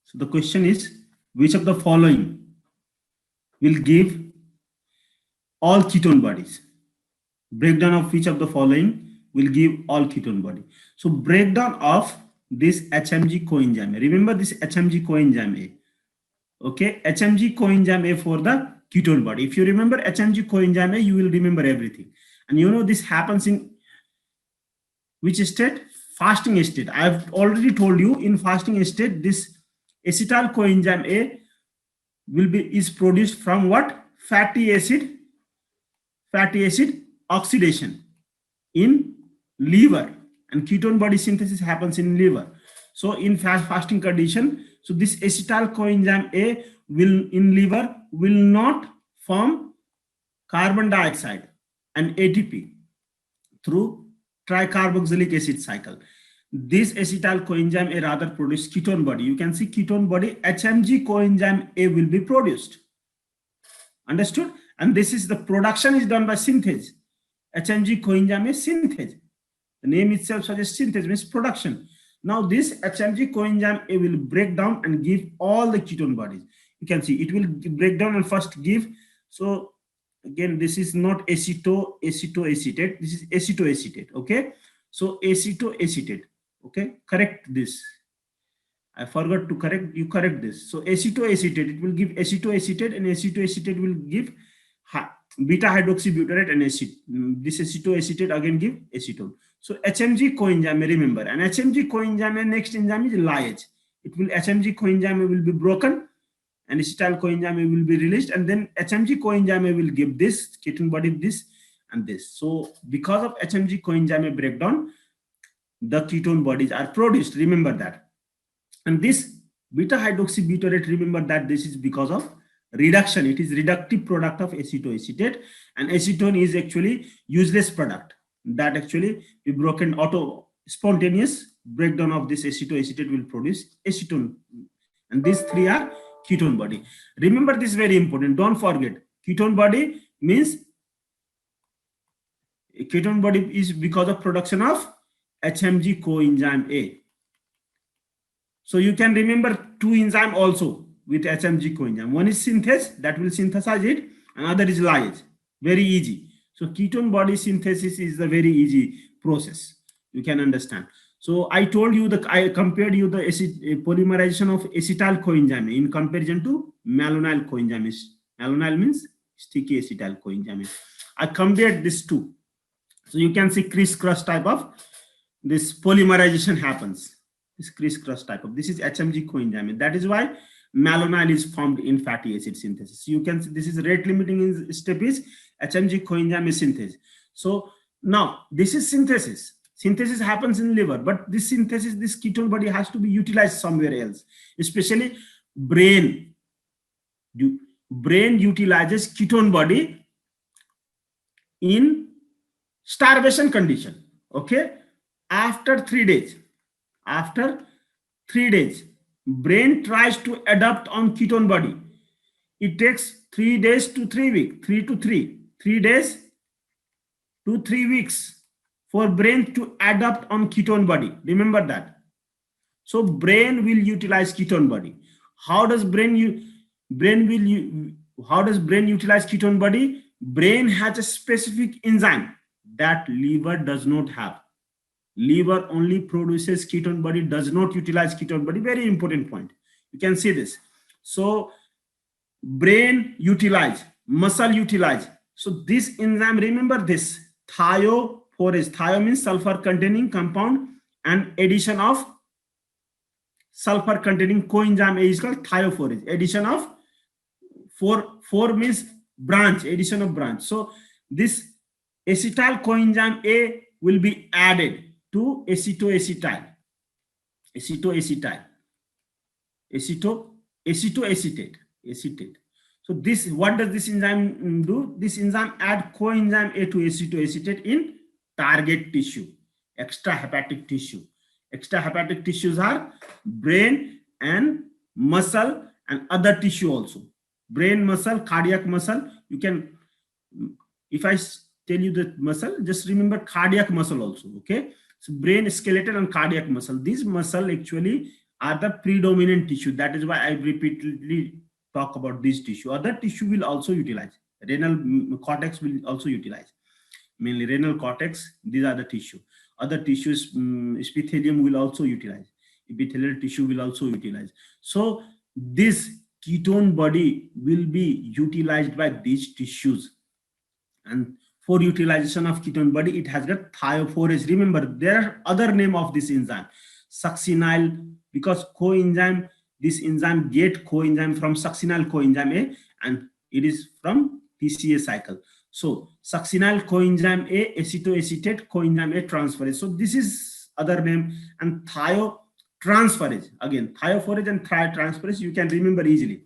So the question is, which of the following will give all ketone bodies? Breakdown of which of the following will give all ketone body? So breakdown of this HMG coenzyme. Remember this HMG coenzyme A. Okay, HMG coenzyme A for the ketone body. If you remember HMG coenzyme A, you will remember everything. And you know this happens in which state? Fasting state. I have already told you in fasting state, this acetyl coenzyme A is produced from what? Fatty acid oxidation in liver, and ketone body synthesis happens in liver. So in fasting condition, so this acetyl coenzyme A will in liver will not form carbon dioxide and ATP through tricarboxylic acid cycle. This acetyl coenzyme A rather produce ketone body. You can see ketone body HMG coenzyme A will be produced. Understood? And this is the production is done by synthase. HMG coenzyme A synthase. The name itself suggests synthase means production. Now this HMG coenzyme A will break down and give all the ketone bodies. You can see it will break down and first give. So again, this is not acetoacetate. This is acetoacetate. Okay. So acetoacetate. Okay. Correct this. I forgot to correct. You correct this. So acetoacetate. It will give acetoacetate, and acetoacetate will give beta hydroxybutyrate and acid. This acetoacetate again give acetone. So HMG coenzyme, remember, and HMG coenzyme next enzyme is lyase. It will HMG coenzyme will be broken, and acetyl coenzyme will be released, and then HMG coenzyme will give this ketone body, this and this. So because of HMG coenzyme breakdown, the ketone bodies are produced. Remember that. And this beta hydroxybutyrate, remember that this is because of reduction. It is reductive product of acetoacetate, and acetone is actually useless product that actually be broken spontaneous breakdown of this acetoacetate will produce acetone, and these three are ketone body. Remember this, very important. Don't forget, ketone body means ketone body is because of production of HMG coenzyme A. So you can remember two enzyme also with HMG coenzyme. One is synthase, that will synthesize it. Another is lyase. Very easy. So ketone body synthesis is a very easy process. You can understand. So I told you that I compared you the polymerization of acetyl coenzyme in comparison to malonyl coenzyme. Malonyl means sticky acetyl coenzyme. I compared these two. So you can see crisscross type of this polymerization happens. This crisscross type of, this is HMG coenzyme. That is why malonyl is formed in fatty acid synthesis. You can see this is rate limiting step is HMG coenzyme synthase. So now this is synthesis. Synthesis happens in liver, but this synthesis, this ketone body has to be utilized somewhere else, especially brain. Brain utilizes ketone body in starvation condition. Okay, after 3 days, brain tries to adapt on ketone body. It takes 3 days to 3 weeks, 3 days to 3 weeks for brain to adapt on ketone body. Remember that. So brain will utilize ketone body. How does brain utilize ketone body? Brain has a specific enzyme that liver does not have. Liver only produces ketone body, does not utilize ketone body. Very important point. You can see this. So brain utilize, muscle utilize. So this enzyme, remember this, thiophorase. Thio means sulfur containing compound, and addition of sulfur containing coenzyme A is called thiophorase. Addition of four means branch, addition of branch. So this acetyl coenzyme A will be added to acetoacetate. So this, what does this enzyme do? This enzyme add coenzyme A to acetoacetate in target tissue, extrahepatic tissue. Extrahepatic tissues are brain and muscle and other tissue also. Brain, muscle, cardiac muscle. You can, if I tell you the muscle, just remember cardiac muscle also. Okay. So brain, skeletal and cardiac muscle. These muscle actually are the predominant tissue. That is why I repeatedly talk about this tissue. Other tissue will also utilize. Renal cortex will also utilize. Mainly renal cortex, these are the tissue. Other tissues, epithelium will also utilize. Epithelial tissue will also utilize. So this ketone body will be utilized by these tissues. And for utilization of ketone body, it has got thiophorase. Remember, there are other name of this enzyme, succinyl, because coenzyme, this enzyme get coenzyme from succinyl coenzyme A, and it is from TCA cycle. So succinyl coenzyme A, acetoacetate coenzyme A transferase. So this is other name. And thiotransferase, again thiophorase and thiotransferase, you can remember easily.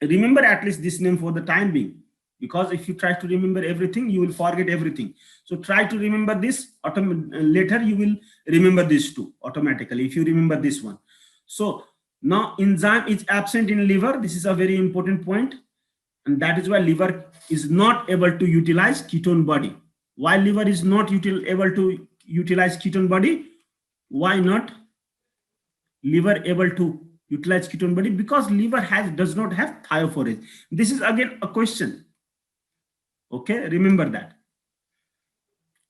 Remember at least this name for the time being, because if you try to remember everything, you will forget everything. So try to remember this. Later you will remember this too automatically if you remember this one. So now enzyme is absent in liver. This is a very important point, and that is why liver is not able to utilize ketone body. Why liver is not able to utilize ketone body? Why not liver able to utilize ketone body? Because liver does not have thiophorase. This is again a question. Okay, remember that.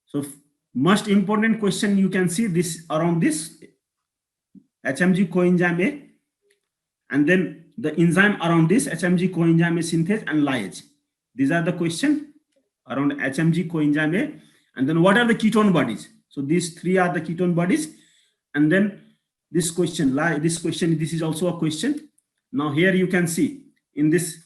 So most important question, you can see this around this HMG coenzyme A, and then the enzyme around this HMG coenzyme A synthase and lyase. These are the question around HMG coenzyme A. And then what are the ketone bodies? So these three are the ketone bodies. And then this question, this is also a question. Now here you can see in this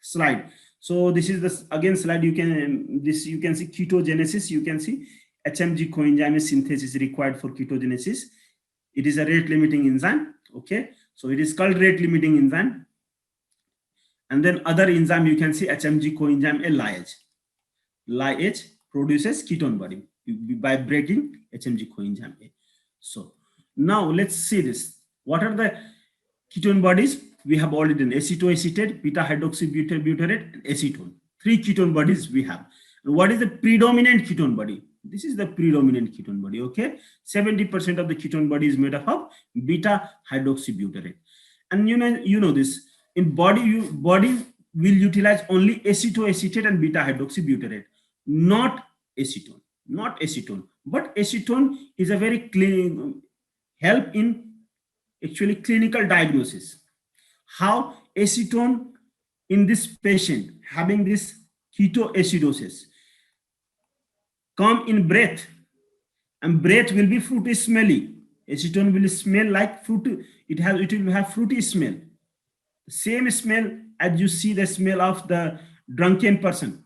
slide. So this is the again slide. You can see ketogenesis. You can see HMG coenzyme synthase is required for ketogenesis. It is a rate limiting enzyme. Okay, so it is called rate limiting enzyme. And then other enzyme, you can see HMG coenzyme lyase. Lyase produces ketone body by breaking HMG coenzyme A. So now let's see this. What are the ketone bodies? We have already done acetoacetate, beta hydroxybutyrate, and acetone. 3 ketone bodies we have. And what is the predominant ketone body? This is the predominant ketone body. Okay, 70% of the ketone body is made up of beta hydroxybutyrate. And you know this. In body will utilize only acetoacetate and beta hydroxybutyrate, not acetone. But acetone is a very help in actually clinical diagnosis. How acetone in this patient having this ketoacidosis come in breath, and breath will be fruity smelly. Acetone will smell like fruit. It will have fruity smell. Same smell as you see the smell of the drunken person.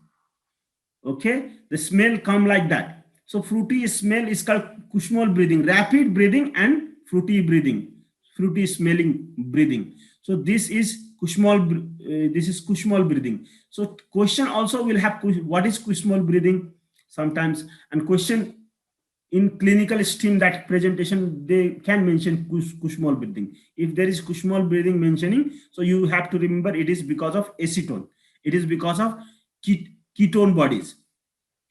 Okay, the smell come like that. So fruity smell is called Kussmaul breathing, rapid breathing and fruity breathing, fruity smelling breathing. So this is Kussmaul breathing. So question also will have what is Kussmaul breathing sometimes, and question in clinical stream, that presentation they can mention Kussmaul breathing. If there is Kussmaul breathing mentioning, so you have to remember it is because of acetone. It is because of ketone bodies.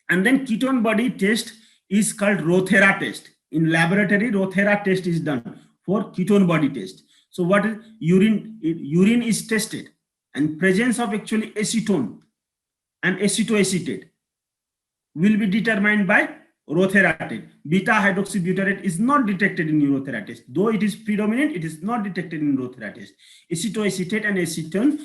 And then ketone body test is called Rothera test. In laboratory, Rothera test is done for ketone body test. So what is urine? Urine is tested, and presence of actually acetone and acetoacetate will be determined by Rothera test. Beta hydroxybutyrate is not detected in Rothera test. Though it is predominant, it is not detected in Rothera test. Acetoacetate and acetone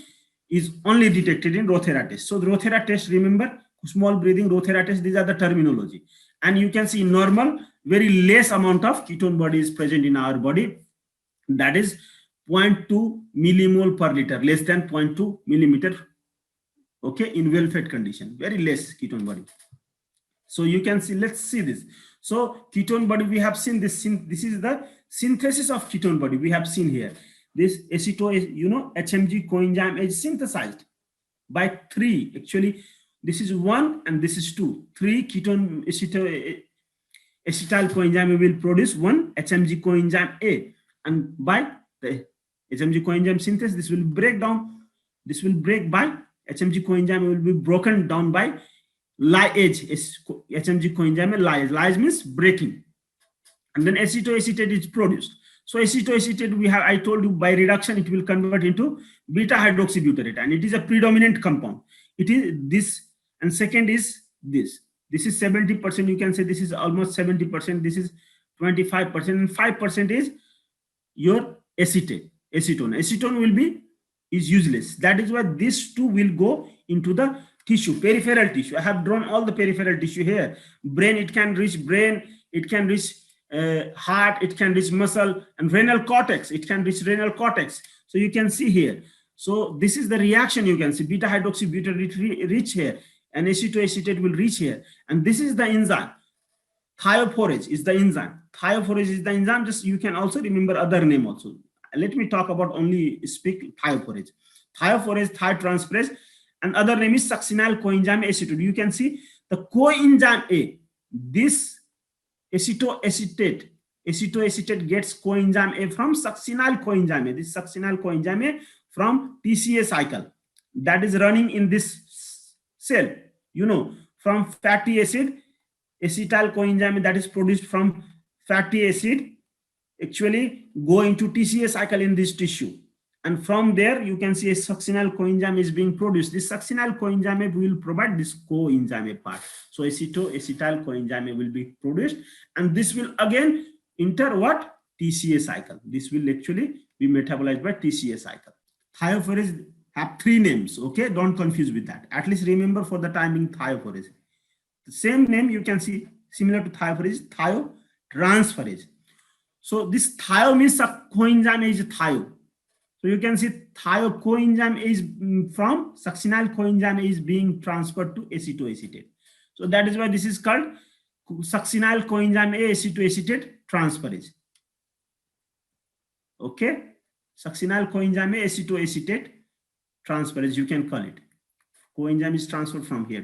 is only detected in Rothera test. So the Rothera test, remember, Kussmaul breathing, Rothera test, these are the terminology. And you can see normal, very less amount of ketone body is present in our body. That is 0.2 millimole per liter, less than 0.2 millimeter. Okay, in well-fed condition, very less ketone body. So you can see, let's see this. So ketone body, we have seen this. This is the synthesis of ketone body. We have seen here. This HMG coenzyme is synthesized by 3. Actually, this is 1 and this is 2. 3 ketone acetyl coenzyme will produce 1 HMG coenzyme A, and by the HMG coenzyme synthesis, this will break down. This will break by HMG coenzyme will be broken down by lyase. HMG coenzyme lyase. Lyase means breaking, and then acetoacetate is produced. So acetoacetate, I told you by reduction it will convert into beta hydroxybutyrate, and it is a predominant compound. It is this, and second is this. This is 70%. You can say this is almost 70%. This is 25%, and 5% is your acetate, acetone. Acetone is useless. That is why these two will go into the tissue, peripheral tissue. I have drawn all the peripheral tissue here. Brain, it can reach brain, it can reach heart, it can reach muscle, and renal cortex, it can reach renal cortex. So you can see here. So this is the reaction. You can see beta hydroxybutyrate reach here, and acetoacetate will reach here. And this is the enzyme. Thiophorase is the enzyme. Thiophorase is the enzyme. Just you can also remember other name also. Let me talk about only speak thiophorase. Thiophorase, thiotransferase, and other name is succinyl coenzyme acetate. You can see the coenzyme A. This acetoacetate gets coenzyme A from succinyl coenzyme A. This succinyl coenzyme A from TCA cycle that is running in this cell. You know, from fatty acid, acetyl coenzyme that is produced from fatty acid actually go into TCA cycle in this tissue, and from there you can see a succinyl coenzyme is being produced. This succinyl coenzyme will provide this coenzyme part. So acetyl coenzyme will be produced, and this will again enter what? TCA cycle. This will actually be metabolized by TCA cycle. Thiophorase have three names. Okay, don't confuse with that. At least remember for the timing thiophorase. The same name you can see similar to thiophorase, thiotransferase. So this thio means a coenzyme is thio. So you can see thio coenzyme is from succinyl coenzyme is being transferred to acetoacetate. So that is why this is called succinyl coenzyme A acetoacetate transferase. Okay, succinyl coenzyme A acetoacetate transferase, you can call it. Coenzyme is transferred from here.